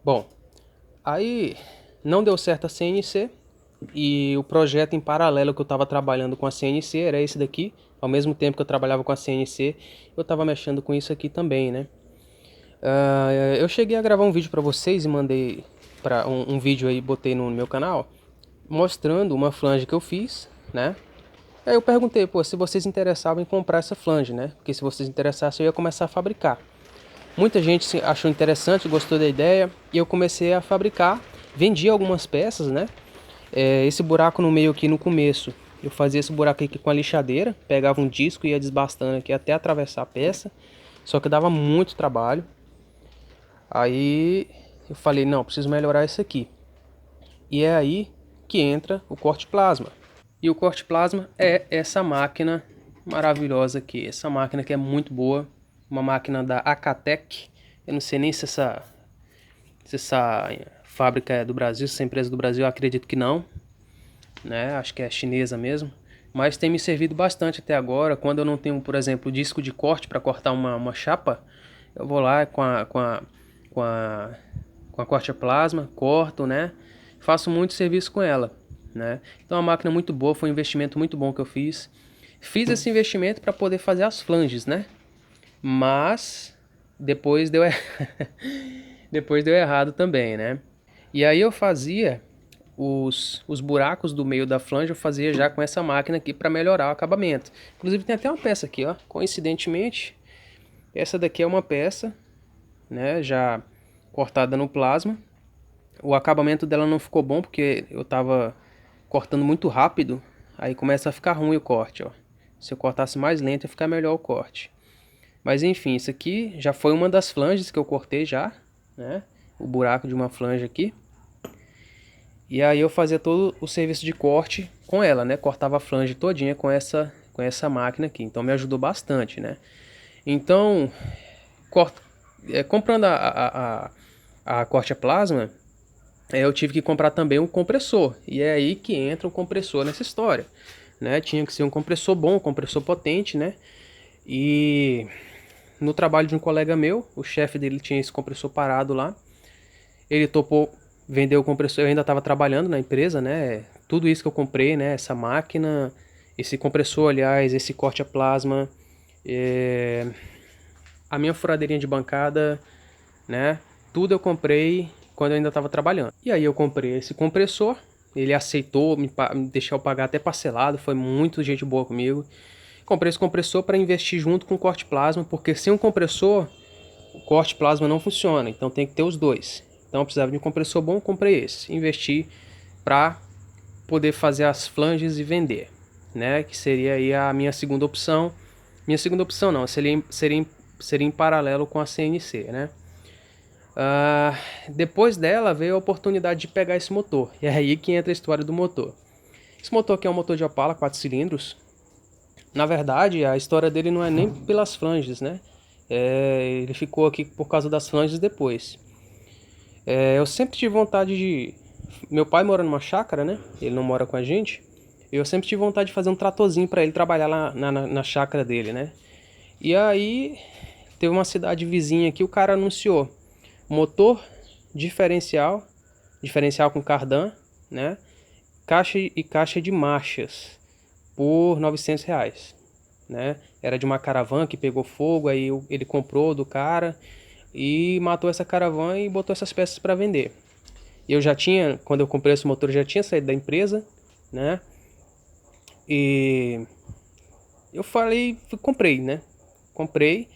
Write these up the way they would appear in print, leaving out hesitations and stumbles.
Bom, aí não deu certo a CNC e o projeto em paralelo que eu estava trabalhando com a CNC era esse daqui. Ao mesmo tempo que eu trabalhava com a CNC, eu estava mexendo com isso aqui também, né? Eu cheguei a gravar um vídeo para vocês e mandei para um vídeo aí, botei no meu canal, mostrando uma flange que eu fiz, né? Aí eu perguntei, pô, se vocês interessavam em comprar essa flange, né? Porque se vocês interessassem, eu ia começar a fabricar. Muita gente achou interessante, gostou da ideia, e eu comecei a fabricar. Vendi algumas peças, né? Esse buraco no meio aqui no começo, eu fazia esse buraco aqui com a lixadeira, pegava um disco e ia desbastando aqui até atravessar a peça. Só que dava muito trabalho. Aí eu falei, não, preciso melhorar isso aqui. E é aí que entra o corte plasma. E o corte plasma é essa máquina maravilhosa aqui. Essa máquina que é muito boa. Uma máquina da Akatec. Eu não sei nem se essa fábrica é do Brasil, se essa empresa é do Brasil, eu acredito que não, né? Acho que é chinesa mesmo. Mas tem me servido bastante até agora. Quando eu não tenho, por exemplo, disco de corte para cortar uma chapa, eu vou lá com a, com a corte plasma, corto, né? Faço muito serviço com ela, né? Então é uma máquina muito boa, foi um investimento muito bom que eu fiz. Fiz esse investimento para poder fazer as flanges, né? Mas depois deu, depois deu errado também, né? E aí eu fazia os buracos do meio da flange, eu fazia já com essa máquina aqui para melhorar o acabamento. Inclusive tem até uma peça aqui, ó. Coincidentemente, essa daqui é uma peça, né? Já cortada no plasma. O acabamento dela não ficou bom porque eu tava cortando muito rápido. Aí começa a ficar ruim o corte, ó. Se eu cortasse mais lento ia ficar melhor o corte. Mas enfim, isso aqui já foi uma das flanges que eu cortei já, né? O buraco de uma flange aqui. E aí eu fazia todo o serviço de corte com ela, né? Cortava a flange todinha com essa máquina aqui. Então me ajudou bastante, né? Então, comprando a corte a plasma, eu tive que comprar também um compressor. E é aí que entra o compressor nessa história, né? Tinha que ser um compressor bom, um compressor potente, né? E no trabalho de um colega meu, o chefe dele tinha esse compressor parado lá. Ele topou vender o compressor, eu ainda estava trabalhando na empresa, né? Tudo isso que eu comprei, né? Essa máquina, esse compressor, aliás, esse corte a plasma, a minha furadeirinha de bancada, né? Tudo eu comprei quando eu ainda estava trabalhando. E aí eu comprei esse compressor, ele aceitou me deixar eu pagar até parcelado, foi muito gente boa comigo. Comprei esse compressor para investir junto com o corte plasma, porque sem um compressor o corte plasma não funciona, então tem que ter os dois. Então eu precisava de um compressor bom, comprei esse. Investi para poder fazer as flanges e vender, né? Que seria aí a minha segunda opção. Minha segunda opção não, seria em paralelo com a CNC, né? Depois dela veio a oportunidade de pegar esse motor. E é aí que entra a história do motor. Esse motor aqui é um motor de Opala 4 cilindros. Na verdade, a história dele não é nem pelas flanges, né? Ele ficou aqui por causa das flanges depois. Eu sempre tive vontade de... Meu pai mora numa chácara, né? Ele não mora com a gente. Eu sempre tive vontade de fazer um tratorzinho para ele trabalhar lá na chácara dele, né? E aí, teve uma cidade vizinha aqui, o cara anunciou motor diferencial, diferencial com cardan, né? Caixa de marchas por R$ 900, né? Era de uma caravana que pegou fogo, aí ele comprou do cara e matou essa caravana e botou essas peças para vender. Eu já tinha, quando eu comprei esse motor, eu já tinha saído da empresa, né? E eu falei, comprei, né? Comprei.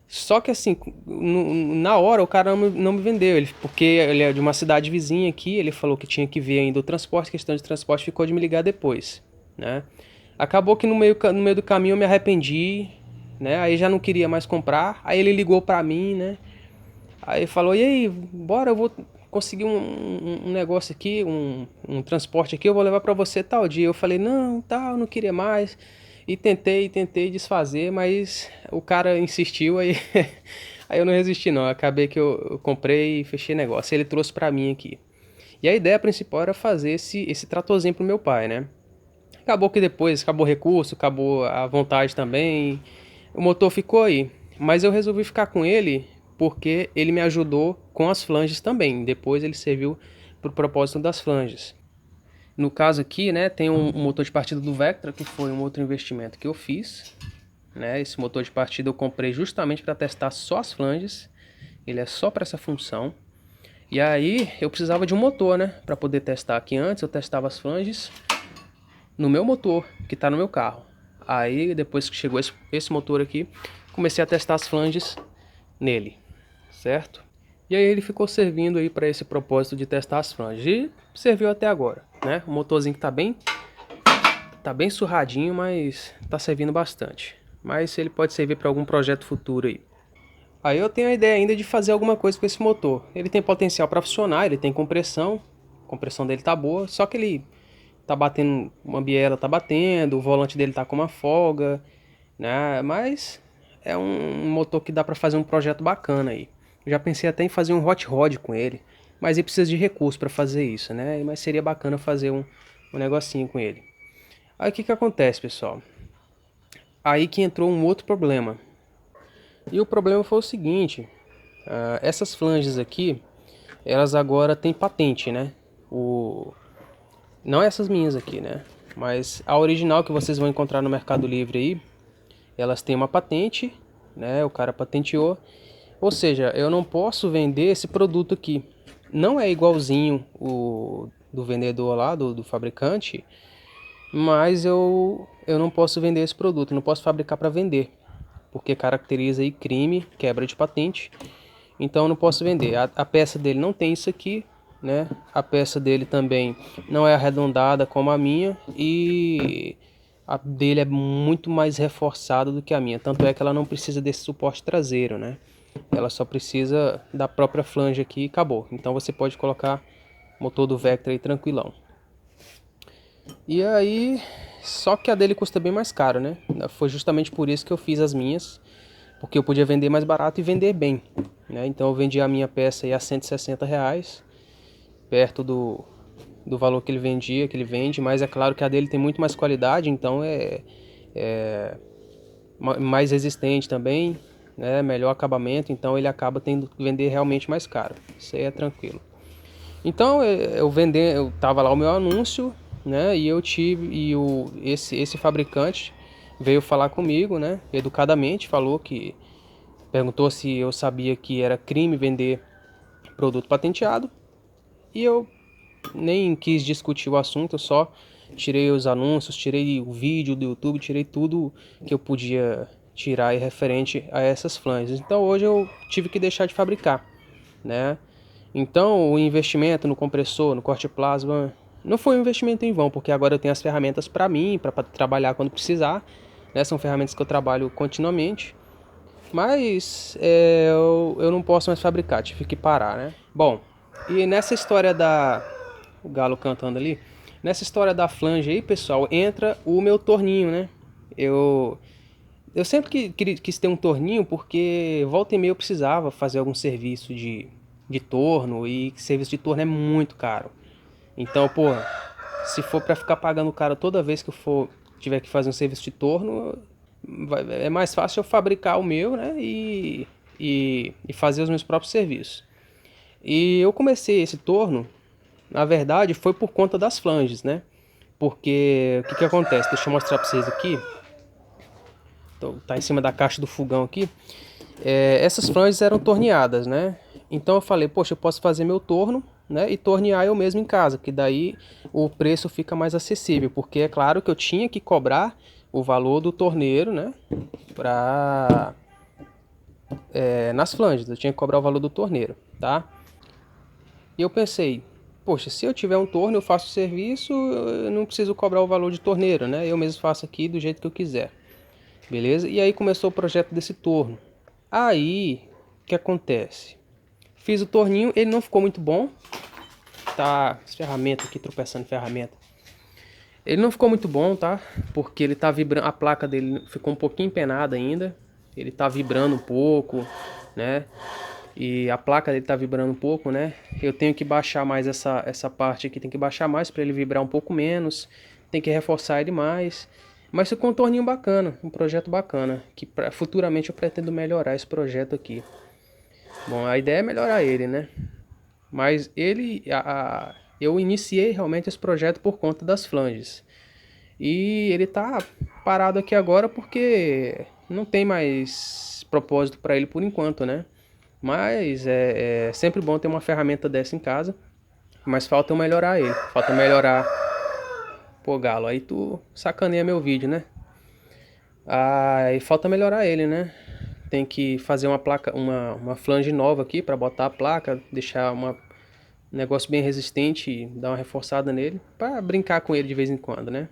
Só que assim, na hora o cara não me vendeu, porque ele é de uma cidade vizinha aqui, ele falou que tinha que ver ainda o transporte, questão de transporte, ficou de me ligar depois, né? Acabou que no meio do caminho eu me arrependi, né? Aí já não queria mais comprar, aí ele ligou pra mim, né? Aí falou, e aí, bora, eu vou conseguir um negócio aqui, um transporte aqui, eu vou levar pra você tal dia. Eu falei, não, tal, não queria mais. E tentei desfazer, mas o cara insistiu, aí, aí eu não resisti não. Acabei que eu comprei e fechei negócio. Ele trouxe pra mim aqui. E a ideia principal era fazer esse tratorzinho pro meu pai, né? Acabou que depois, acabou o recurso, acabou a vontade também. O motor ficou aí. Mas eu resolvi ficar com ele porque ele me ajudou com as flanges também. Depois ele serviu para o propósito das flanges. No caso aqui, né, tem um motor de partida do Vectra, que foi um outro investimento que eu fiz. Né? Esse motor de partida eu comprei justamente para testar só as flanges. Ele é só para essa função. E aí eu precisava de um motor, né, para poder testar aqui. Antes eu testava as flanges no meu motor, que está no meu carro. Aí depois que chegou esse motor aqui, comecei a testar as flanges nele, certo? E aí ele ficou servindo aí para esse propósito de testar as flanges. E serviu até agora, né? O motorzinho que tá bem surradinho, mas tá servindo bastante. Mas ele pode servir para algum projeto futuro aí. Aí eu tenho a ideia ainda de fazer alguma coisa com esse motor. Ele tem potencial para funcionar, ele tem compressão. A compressão dele tá boa, só que ele tá batendo, uma biela tá batendo, o volante dele tá com uma folga, né? Mas é um motor que dá para fazer um projeto bacana aí. Eu já pensei até em fazer um hot rod com ele, mas ele precisa de recurso para fazer isso, né? Mas seria bacana fazer um negocinho com ele. Aí o que acontece, pessoal? Aí que entrou um outro problema. E o problema foi o seguinte, essas flanges aqui, elas agora têm patente, né? Não essas minhas aqui, né? Mas a original que vocês vão encontrar no Mercado Livre aí, elas têm uma patente, né? O cara patenteou. Ou seja, eu não posso vender esse produto aqui. Não é igualzinho o do vendedor lá, do fabricante, mas eu não posso vender esse produto, não posso fabricar para vender, porque caracteriza aí crime, quebra de patente. Então eu não posso vender. A peça dele não tem isso aqui, né? A peça dele também não é arredondada como a minha e a dele é muito mais reforçada do que a minha. Tanto é que ela não precisa desse suporte traseiro, né? Ela só precisa da própria flange aqui e acabou. Então você pode colocar motor do Vectra aí tranquilão. E aí, só que a dele custa bem mais caro, né? Foi justamente por isso que eu fiz as minhas, porque eu podia vender mais barato e vender bem, né? Então eu vendi a minha peça aí a R$ 160, perto do valor que ele vendia, que ele vende, mas é claro que a dele tem muito mais qualidade, então é mais resistente também, né? Melhor acabamento, então ele acaba tendo que vender realmente mais caro. Isso aí é tranquilo. Então eu tava lá o meu anúncio, né? E eu tive esse fabricante veio falar comigo, né? Educadamente perguntou se eu sabia que era crime vender produto patenteado e eu nem quis discutir o assunto, eu só tirei os anúncios, tirei o vídeo do YouTube, tirei tudo que eu podia tirar aí referente a essas flanges. Então hoje eu tive que deixar de fabricar, né? Então o investimento no compressor, no corte plasma, não foi um investimento em vão, porque agora eu tenho as ferramentas para mim, para trabalhar quando precisar, né? São ferramentas que eu trabalho continuamente, mas eu não posso mais fabricar, tive que parar, né? Bom, e nessa história o galo cantando ali, nessa história da flange aí, pessoal, entra o meu torninho, né? Eu sempre quis ter um torninho porque volta e meia eu precisava fazer algum serviço de torno e serviço de torno é muito caro. Então, pô, se for pra ficar pagando caro toda vez que eu tiver que fazer um serviço de torno, é mais fácil eu fabricar o meu, né? E fazer os meus próprios serviços. E eu comecei esse torno, na verdade, foi por conta das flanges, né? Porque o que acontece? Deixa eu mostrar pra vocês aqui. Tá em cima da caixa do fogão aqui. Essas flanges eram torneadas, né? Então eu falei, poxa, eu posso fazer meu torno, né? E tornear eu mesmo em casa, que daí o preço fica mais acessível. Porque é claro que eu tinha que cobrar o valor do torneiro, né? Nas flanges, eu tinha que cobrar o valor do torneiro, tá? E eu pensei, poxa, se eu tiver um torno, eu faço o serviço, eu não preciso cobrar o valor de torneiro, né? Eu mesmo faço aqui do jeito que eu quiser. Beleza? E aí começou o projeto desse torno. Aí, o que acontece? Fiz o torninho, ele não ficou muito bom. Tá, as ferramentas aqui, tropeçando em ferramenta. Ele não ficou muito bom, tá? Porque ele tá vibrando, a placa dele ficou um pouquinho empenada ainda. Ele tá vibrando um pouco, né? E a placa dele tá vibrando um pouco, né? Eu tenho que baixar mais essa parte aqui, tem que baixar mais para ele vibrar um pouco menos. Tem que reforçar ele mais. Mas ficou um torninho bacana, um projeto bacana, que futuramente eu pretendo melhorar esse projeto aqui. Bom, a ideia é melhorar ele, né? Mas eu iniciei realmente esse projeto por conta das flanges. E ele tá parado aqui agora porque não tem mais propósito para ele por enquanto, né? Mas é sempre bom ter uma ferramenta dessa em casa. Mas falta eu melhorar ele. Falta melhorar. Pô, Galo, aí tu sacaneia meu vídeo, né? E falta melhorar ele, né? Tem que fazer uma placa, uma flange nova aqui para botar a placa, deixar um negócio bem resistente e dar uma reforçada nele, para brincar com ele de vez em quando, né?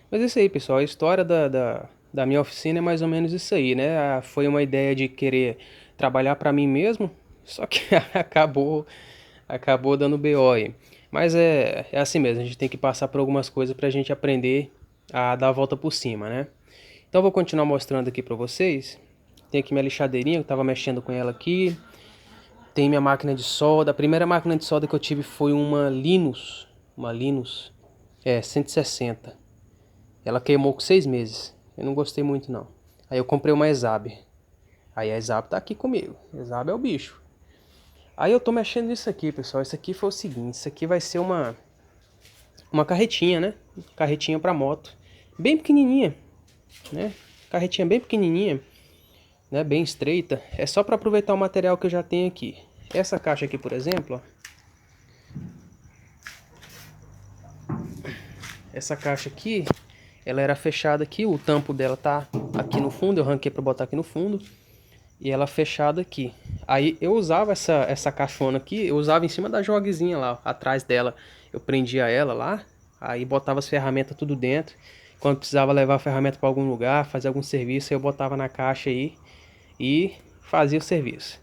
Mas é isso aí, pessoal. A história da minha oficina é mais ou menos isso aí, né? Foi uma ideia de querer trabalhar para mim mesmo, só que acabou dando BO aí. Mas é assim mesmo, a gente tem que passar por algumas coisas pra gente aprender a dar a volta por cima, né? Então eu vou continuar mostrando aqui pra vocês. Tem aqui minha lixadeirinha, eu tava mexendo com ela aqui. Tem minha máquina de solda. A primeira máquina de solda que eu tive foi uma Linus 160. Ela queimou com 6 meses. Eu não gostei muito não. Aí eu comprei uma Exab. Aí a Exab tá aqui comigo. Exab é o bicho. Aí eu tô mexendo nisso aqui, pessoal. Isso aqui foi o seguinte. Isso aqui vai ser uma carretinha, né? Carretinha pra moto. Bem pequenininha, né? Carretinha bem pequenininha, né? Bem estreita. É só pra aproveitar o material que eu já tenho aqui. Essa caixa aqui, por exemplo, ó. Essa caixa aqui, ela era fechada aqui, o tampo dela tá aqui no fundo, eu arranquei pra botar aqui no fundo. E ela fechada aqui. Aí eu usava essa caixona aqui, eu usava em cima da joguezinha lá, atrás dela. Eu prendia ela lá, aí botava as ferramentas tudo dentro. Quando precisava levar a ferramenta para algum lugar, fazer algum serviço, eu botava na caixa aí e fazia o serviço.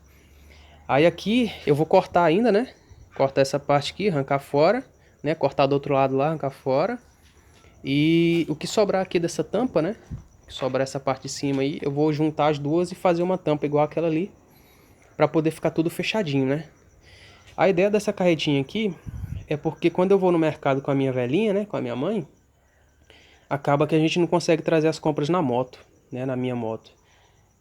Aí aqui eu vou cortar ainda, né? Cortar essa parte aqui, arrancar fora, né? Cortar do outro lado lá, arrancar fora. E o que sobrar aqui dessa tampa, né? Que sobrar essa parte de cima aí, eu vou juntar as duas e fazer uma tampa igual aquela ali, para poder ficar tudo fechadinho, né? A ideia dessa carretinha aqui é porque quando eu vou no mercado com a minha velhinha, né, com a minha mãe, acaba que a gente não consegue trazer as compras na moto, né, na minha moto.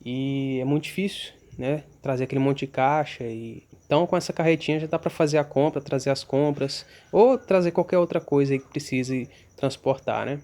E é muito difícil, né, trazer aquele monte de caixa e então com essa carretinha já dá para fazer a compra, trazer as compras ou trazer qualquer outra coisa aí que precise transportar, né?